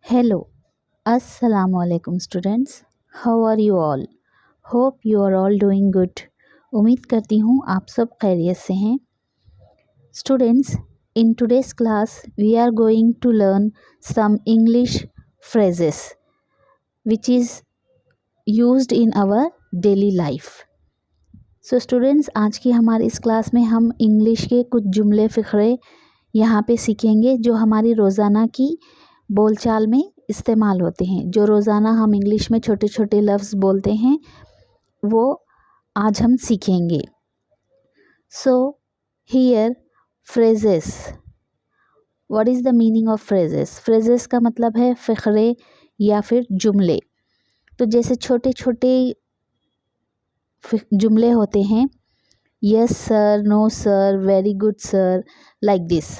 Hello, Assalamu alaikum students. How are you all? Hope you are all doing good. उम्मीद करती हूँ आप सब खैरियत से हैं. Students, in today's class we are going to learn some English phrases which is used in our daily life. So students, आज की हमारी इस क्लास में हम इंग्लिश के कुछ जुमले फ़िक्रे यहाँ पे सीखेंगे जो हमारी रोज़ाना की बोलचाल में इस्तेमाल होते हैं. जो रोज़ाना हम इंग्लिश में छोटे छोटे लफ्ज़ बोलते हैं वो आज हम सीखेंगे. So here phrases. What is the meaning of phrases? Phrases का मतलब है फ़िक्रे या फिर जुमले. तो जैसे छोटे छोटे जुमले होते हैं, yes sir, no sir, very good sir, like this.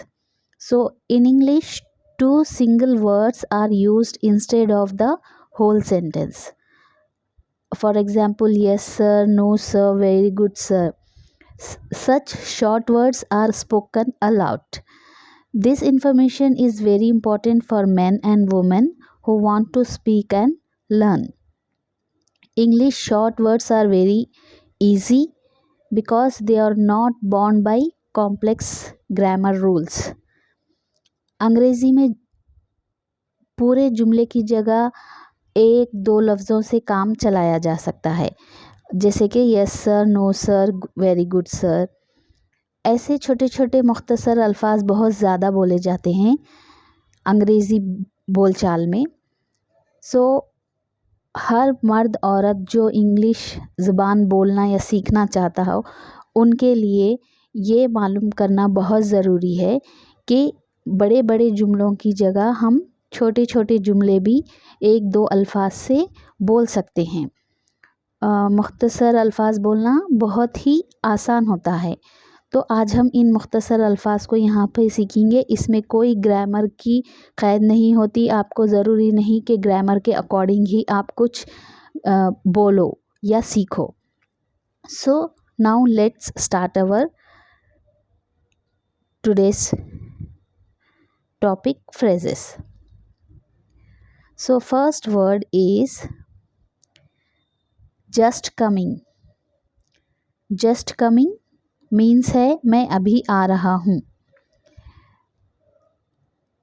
So in English two single words are used instead of the whole sentence. For example, yes sir, no sir, very good sir. Such short words are spoken aloud. This information is very important for men and women who want to speak and learn. English short words are very easy because they are not bound by complex grammar rules. अंग्रेज़ी में पूरे जुमले की जगह एक दो लफ्ज़ों से काम चलाया जा सकता है, जैसे कि yes sir, no sir, very good sir. ऐसे छोटे छोटे मुख्तसर अल्फाज बहुत ज़्यादा बोले जाते हैं अंग्रेज़ी बोलचाल में. सो हर मर्द औरत जो इंग्लिश ज़बान बोलना या सीखना चाहता हो उनके लिए ये मालूम करना बहुत ज़रूरी है कि बड़े बड़े जुमलों की जगह हम छोटे छोटे जुमले भी एक दो अल्फाज से बोल सकते हैं. मुख्तसर अल्फाज बोलना बहुत ही आसान होता है. तो आज हम इन मुख्तसर अल्फाज को यहाँ पे सीखेंगे. इसमें कोई ग्रामर की क़ैद नहीं होती. आपको ज़रूरी नहीं कि ग्रामर के अकॉर्डिंग ही आप कुछ बोलो या सीखो. So now let's start our today's topic phrases. So first word is just coming. Just coming means है मैं अभी आ रहा हूँ.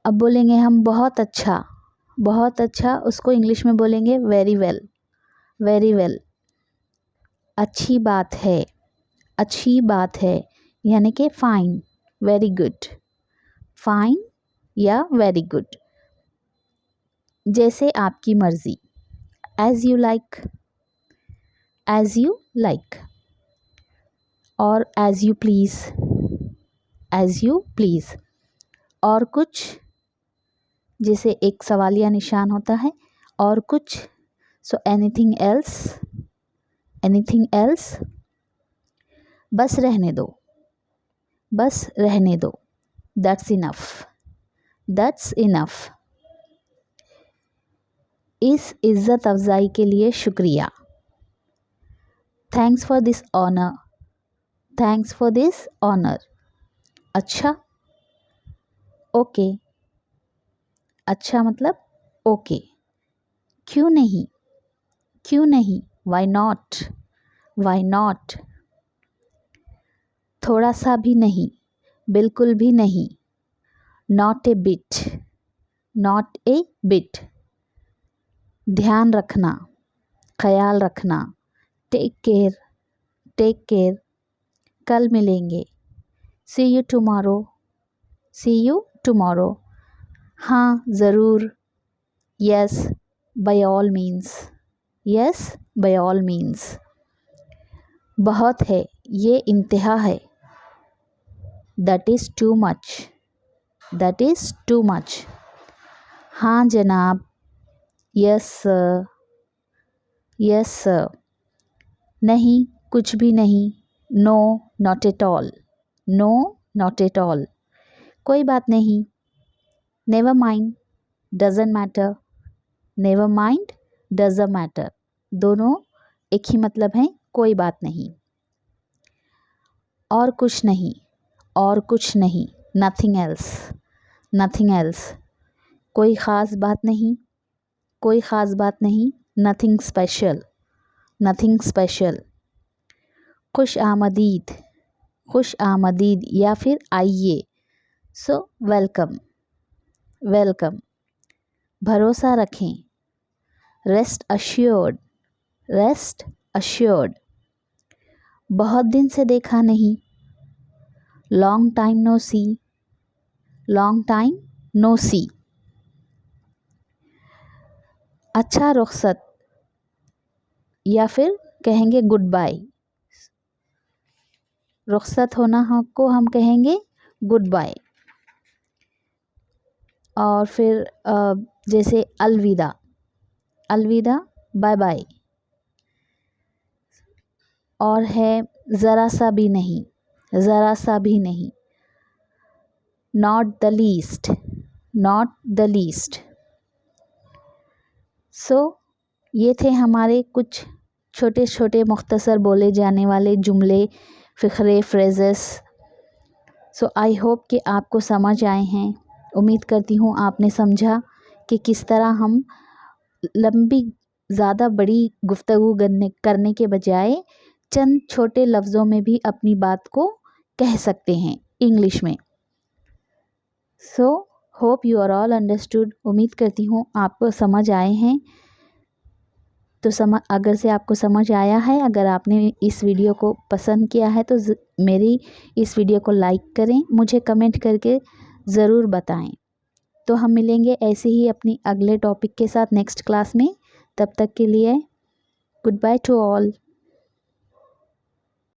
अब बोलेंगे हम बहुत अच्छा. बहुत अच्छा उसको इंग्लिश में बोलेंगे वेरी वेल. Very well. अच्छी बात है. अच्छी बात है यानी कि फाइन. Very good. फाइन या वेरी गुड. जैसे आपकी मर्ज़ी. As you like. As you like. और as you please. As you please. और कुछ, जैसे एक सवालिया निशान होता है, और कुछ. So anything else. Anything else. बस रहने दो. बस रहने दो. That's enough. That's enough. इस इज़्ज़त अफ़ज़ाई के लिए शुक्रिया. Thanks for this honour. Thanks for this honour. अच्छा. ओके. अच्छा मतलब ओके. क्यों नहीं. क्यों नहीं. Why not. Why not. थोड़ा सा भी नहीं. बिल्कुल भी नहीं. Not a bit. Not a bit. ध्यान रखना. ख्याल रखना. Take care. Take care. कल मिलेंगे. सी you tomorrow. See you tomorrow. हाँ ज़रूर. Yes by all means. Yes by all means. बहुत है. ये इंतहा है. That is too much. That is too much. हाँ जनाब. Yes sir. Yes sir. नहीं कुछ भी नहीं. No not at all. No not at all. कोई बात नहीं. Never mind. Doesn't matter. Never mind doesn't matter. दोनों एक ही मतलब हैं. कोई बात नहीं. और कुछ नहीं. और कुछ नहीं. Nothing else. Nothing else. कोई ख़ास बात नहीं, कोई ख़ास बात नहीं, नथिंग स्पेशल, नथिंग स्पेशल। खुश आमदीद, खुश आमदीद या फिर आइए, सो वेलकम, वेलकम। भरोसा रखें, रेस्ट अश्योर्ड, रेस्ट अश्योर्ड। बहुत दिन से देखा नहीं, लॉन्ग टाइम नो सी, लॉन्ग टाइम नो सी। अच्छा रुखसत या फिर कहेंगे गुड बाय, रुखसत होना को हम कहेंगे गुड बाय। और फिर जैसे अलविदा, अलविदा बाय बाय। और है ज़रा सा भी नहीं, ज़रा सा भी नहीं, not the least, not the least. So ये थे हमारे कुछ छोटे छोटे मुख्तसर बोले जाने वाले जुमले, फ़िक्रे, फ्रेजेस। सो आई होप कि आपको समझ आए हैं। उम्मीद करती हूँ आपने समझा कि किस तरह हम लंबी ज़्यादा बड़ी गुफ्तगू करने के बजाय चंद छोटे लफ्ज़ों में भी अपनी बात को कह सकते हैं इंग्लिश में। So hope you are all understood. उम्मीद करती हूँ आपको समझ आए हैं। तो अगर से आपको समझ आया है, अगर आपने इस वीडियो को पसंद किया है तो मेरी इस वीडियो को लाइक करें, मुझे कमेंट करके ज़रूर बताएं। तो हम मिलेंगे ऐसे ही अपनी अगले टॉपिक के साथ नेक्स्ट क्लास में। तब तक के लिए गुड बाय टू ऑल।